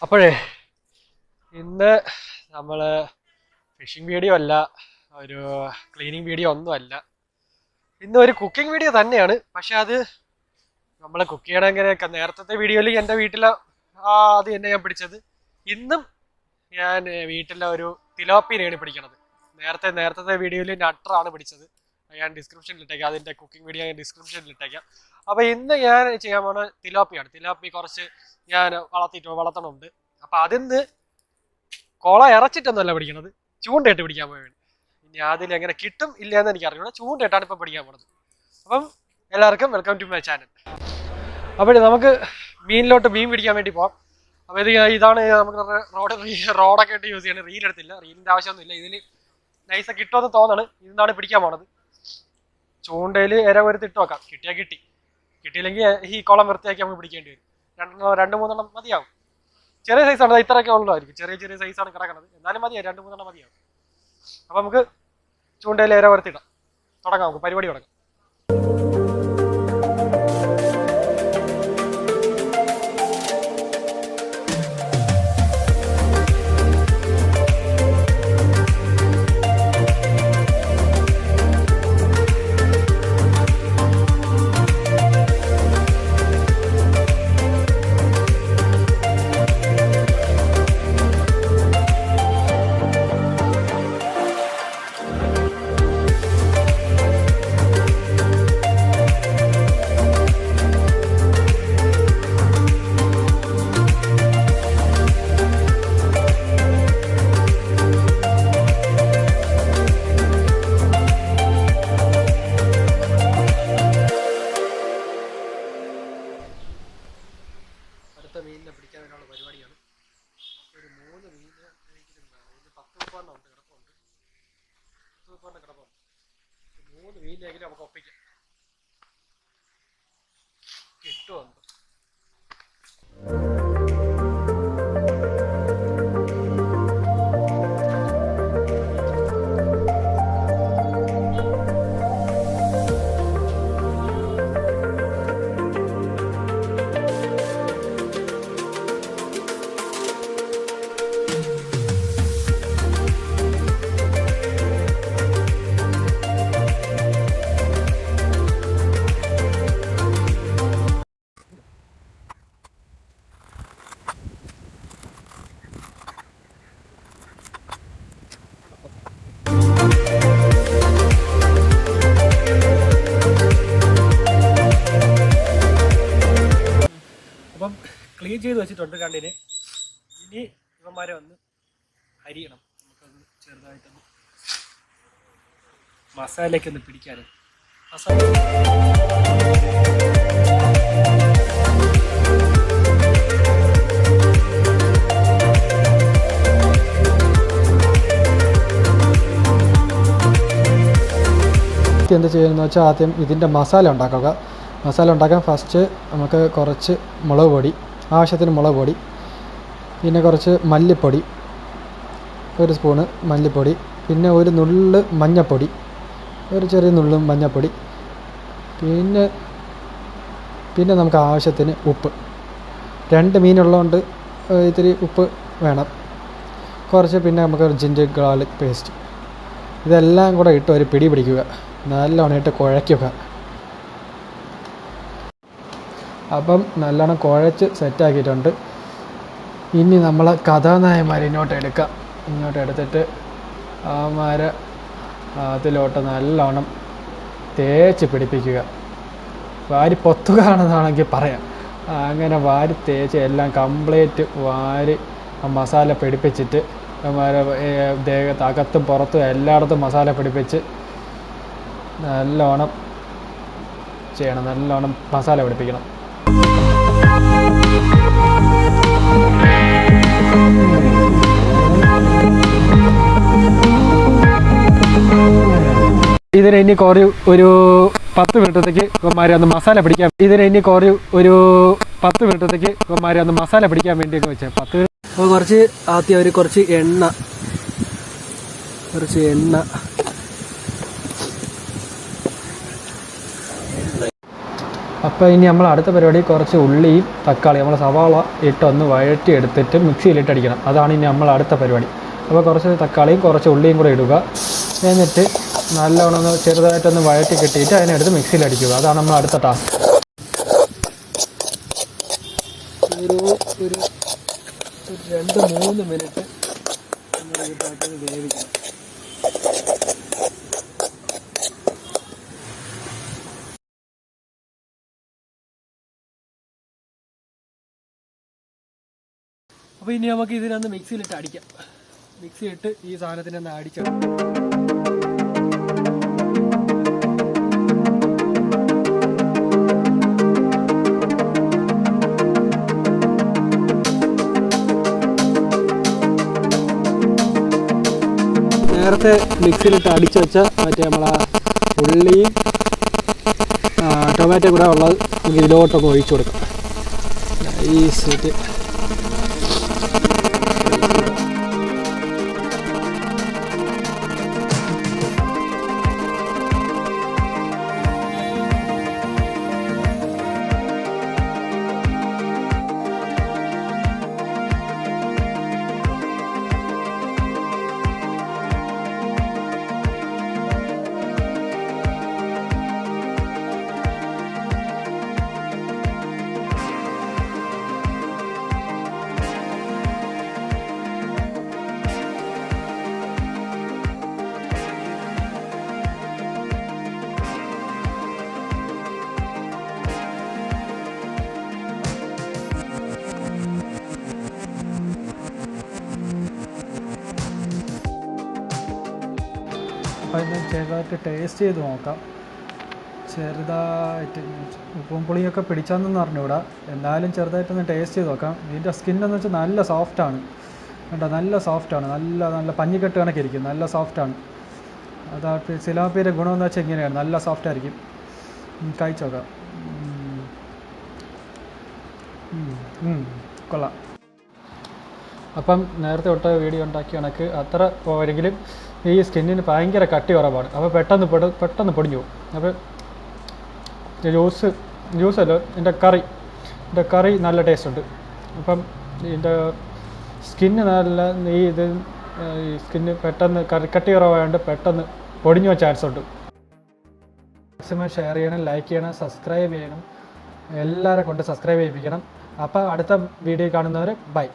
അപ്പോഴേ ഇന്ന് നമ്മൾ ഫിഷിംഗ് വീഡിയോ അല്ല, ഒരു ക്ലീനിങ് വീഡിയോ ഒന്നുമല്ല, ഇന്ന് ഒരു കുക്കിംഗ് വീഡിയോ തന്നെയാണ്. പക്ഷെ അത് നമ്മൾ കുക്ക് ചെയ്യണം എങ്ങനെയൊക്കെ നേരത്തെ വീഡിയോയിൽ എൻ്റെ വീട്ടിലെ അത് തന്നെ ഞാൻ പിടിച്ചത്. ഇന്നും ഞാൻ വീട്ടിലെ ഒരു തിലോപ്പിനെയാണ് പിടിക്കണത്. നേരത്തെ വീഡിയോയിൽ നട്ടറാണ് പിടിച്ചത്. ഞാൻ ഡിസ്ക്രിപ്ഷനിൽ ഇട്ടേക്കാം, അതിൻ്റെ കുക്കിംഗ് വീഡിയോ ഞാൻ ഡിസ്ക്രിപ്ഷനിൽ ഇട്ടേക്കാം. അപ്പോൾ ഇന്ന് ഞാൻ ചെയ്യാൻ പോകുന്ന തിലോപ്പിയാണ്. തിലോപ്പി കുറച്ച് ഞാൻ വളർത്തണമുണ്ട്. അപ്പം അതിന്ന് കുള ഇറച്ചിട്ടൊന്നുമല്ല പിടിക്കണത്, ചൂണ്ടയിട്ട് പിടിക്കാൻ പോയാണ്. ഇനി അതിൽ എങ്ങനെ കിട്ടും ഇല്ല എന്ന് എനിക്ക് അറിയണം. ചൂണ്ടയിട്ടാണ് ഇപ്പം പിടിക്കാൻ പോണത്. അപ്പം എല്ലാവർക്കും വെൽക്കം ടു മൈ ചാനൽ. അപ്പോൾ നമുക്ക് മീനിലോട്ട് മീൻ പിടിക്കാൻ വേണ്ടി പോകാം. അപ്പോൾ ഇതാണ് നമുക്ക് റോഡൊക്കെ ആയിട്ട് യൂസ് ചെയ്യണം. റീലെടുത്തില്ല, റീലിൻ്റെ ആവശ്യമൊന്നുമില്ല. ഇതിൽ നൈസ കിട്ടുമെന്ന് തോന്നണ്. ഇന്നാണ് പിടിക്കാൻ പോണത്. ചൂണ്ടയിൽ ഇര വരുത്തിട്ട് നോക്കാം. കിട്ടിയില്ലെങ്കിൽ ഈ കുളം വൃത്തിയാക്കി നമുക്ക് പിടിക്കേണ്ടി വരും. രണ്ട് മൂന്നെണ്ണം മതിയാവും. ചെറിയ സൈസാണ്, ഇത്രയൊക്കെ ഉള്ളതായിരിക്കും. ചെറിയ സൈസാണ് കിടക്കുന്നത്, എന്നാലും മതിയാവും. 2-3 മതിയാവും. അപ്പം നമുക്ക് ചൂണ്ടയിൽ ഇര വരുത്തിടാം. തുടങ്ങാം, നമുക്ക് പരിപാടി തുടങ്ങാം. മീനിനെ പിടിക്കാനുള്ള പരിപാടിയാണ്. ഒരു 3 മീൻ ഇതിൽ 10-30 ഉണ്ട്, കിടപ്പുണ്ട്. 3 മീനിനെങ്കിലും നമുക്ക് ഒപ്പിക്കാം. കിട്ടുമെന്ന് ക്ലീൻ ചെയ്ത് വെച്ചിട്ടുണ്ട് കണ്ടിന്. ഇനി ഇവന്മാരെ ഒന്ന് അരിയണം. നമുക്കത് ചെറുതായിട്ടൊന്ന് മസാലയ്ക്കൊന്ന് പിടിക്കാനും. എന്ത് ചെയ്യുന്നത് വെച്ചാൽ ആദ്യം ഇതിൻ്റെ മസാല ഉണ്ടാക്കുക. മസാല ഉണ്ടാക്കാൻ ഫസ്റ്റ് നമുക്ക് കുറച്ച് മുളക് പൊടി, ആവശ്യത്തിന് മുളക് പൊടി, പിന്നെ കുറച്ച് മല്ലിപ്പൊടി, 1 സ്പൂണ് മല്ലിപ്പൊടി, പിന്നെ ഒരു നുള്ള് മഞ്ഞൾപ്പൊടി, ഒരു ചെറിയ നുള്ളും മഞ്ഞൾപ്പൊടി, പിന്നെ നമുക്ക് ആവശ്യത്തിന് ഉപ്പ്. 2 മീനുള്ളതുകൊണ്ട് ഇത്തിരി ഉപ്പ് വേണം. കുറച്ച് പിന്നെ നമുക്ക് ജിഞ്ചർ ഗാർലിക് പേസ്റ്റ്, ഇതെല്ലാം കൂടെ ഇട്ട് ഒരു പിടി പിടിക്കുക. നല്ലോണം ഇട്ട് കുഴയ്ക്കുക. അപ്പം നല്ലോണം കുഴച്ച് സെറ്റാക്കിയിട്ടുണ്ട്. ഇനി നമ്മൾ കഥാനായകന്മാരെ ഇങ്ങോട്ട് എടുത്തിട്ട് അതിലോട്ട് നല്ലോണം തേച്ച് പിടിപ്പിക്കുക. വാരി പൊത്തുകയാണെന്നാണെങ്കിൽ പറയാം. അങ്ങനെ വാരി തേച്ച് എല്ലാം കംപ്ലീറ്റ് വാരി മസാല പിടിപ്പിച്ചിട്ട് ദേഹത്ത് അകത്തും പുറത്തും എല്ലായിടത്തും മസാല പിടിപ്പിച്ച് നല്ലോണം ചെയ്യണം. നല്ലോണം മസാല പിടിപ്പിക്കണം. ഇതിന് ഇനി ഒരു 10 മിനിറ്റത്തേക്ക് ഇവന്മാരെ ഒന്ന് മസാല പിടിക്കാൻ വേണ്ടി വെച്ചാൽ 10 അപ്പോൾ ആദ്യം കുറച്ച് എണ്ണ അപ്പോൾ ഇനി നമ്മൾ അടുത്ത പരിപാടി കുറച്ച് ഉള്ളിയും തക്കാളി നമ്മൾ സവാള ഇട്ടൊന്ന് വഴറ്റി എടുത്തിട്ട് മിക്സിയിലിട്ട് അടിക്കണം. അതാണ് ഇനി നമ്മൾ അടുത്ത പരിപാടി. അപ്പോൾ കുറച്ച് തക്കാളിയും കുറച്ച് ഉള്ളിയും കൂടെ ഇടുക. എന്നിട്ട് നല്ലോണം ഒന്ന് ചെറുതായിട്ടൊന്ന് വഴറ്റി കിട്ടിയിട്ട് അതിനെടുത്ത് മിക്സിയിൽ അടിക്കുക. അതാണ് നമ്മൾ അടുത്ത ടാസ്ക്. ഒരു 2-3 മിനിറ്റ് വേവിക്കണം. അപ്പോൾ ഇനി നമുക്ക് ഇതിനൊന്ന് മിക്സിയിലിട്ട് അടിക്കാം. മിക്സിയിട്ട് ഈ സാധനത്തിനൊന്ന് അടിച്ചെടുക്കാം. നേരത്തെ മിക്സിയിലിട്ട് അടിച്ചു വെച്ച മറ്റേ നമ്മളെ ഉള്ളിയും ടൊമാറ്റോ കൂടെ ഉള്ളത് നമുക്ക് ഇതിലോട്ടൊക്കെ ഒഴിച്ചു കൊടുക്കാം. ഈ സീറ്റ് അപ്പോൾ ഇത് ചെറുതായിട്ട് ടേസ്റ്റ് ചെയ്ത് നോക്കാം. ചെറുതായിട്ട് ഉപ്പും പുളിയൊക്കെ പിടിച്ചാന്നൊന്നും അറിഞ്ഞൂടാ, എന്നാലും ചെറുതായിട്ടൊന്ന് ടേസ്റ്റ് ചെയ്ത് നോക്കാം. ഇതിൻ്റെ സ്കിന്നെന്ന് വെച്ചാൽ നല്ല സോഫ്റ്റാണ് കേട്ടോ, നല്ല സോഫ്റ്റാണ്, നല്ല നല്ല പഞ്ഞിക്കെട്ട് കണക്കിരിക്കും, നല്ല സോഫ്റ്റാണ്. അതാ സിലാപ്പിയുടെ ഗുണമെന്ന് വെച്ചാൽ ഇങ്ങനെയാണ്, നല്ല സോഫ്റ്റായിരിക്കും. കഴിച്ചു നോക്കാം. കൊള്ളാം. അപ്പം നേരത്തെ തൊട്ട് വീഡിയോ ഉണ്ടാക്കിയ കണക്ക് അത്ര പോരെങ്കിലും ഈ സ്കിന്നിന് ഭയങ്കര കട്ടി കുറവാണ്. അപ്പോൾ പെട്ടെന്ന് പൊടിഞ്ഞു പോകും. അപ്പോൾ ജ്യൂസല്ല, എൻ്റെ കറി നല്ല ടേസ്റ്റ് ഉണ്ട്. അപ്പം ഇതിൻ്റെ സ്കിന്ന് നല്ല ഈ സ്കിന്ന് പെട്ടെന്ന് കട്ടി കുറവായതുകൊണ്ട് പെട്ടെന്ന് പൊടിഞ്ഞു പോകാൻ ചാൻസ് ഉണ്ട്. മാക്സിമം ഷെയർ ചെയ്യണം, ലൈക്ക് ചെയ്യണം, സബ്സ്ക്രൈബ് ചെയ്യണം. എല്ലാവരെ കൊണ്ട് സബ്സ്ക്രൈബ് ചെയ്യിപ്പിക്കണം. അപ്പോൾ അടുത്ത വീഡിയോ കാണുന്നവരെ ബൈ.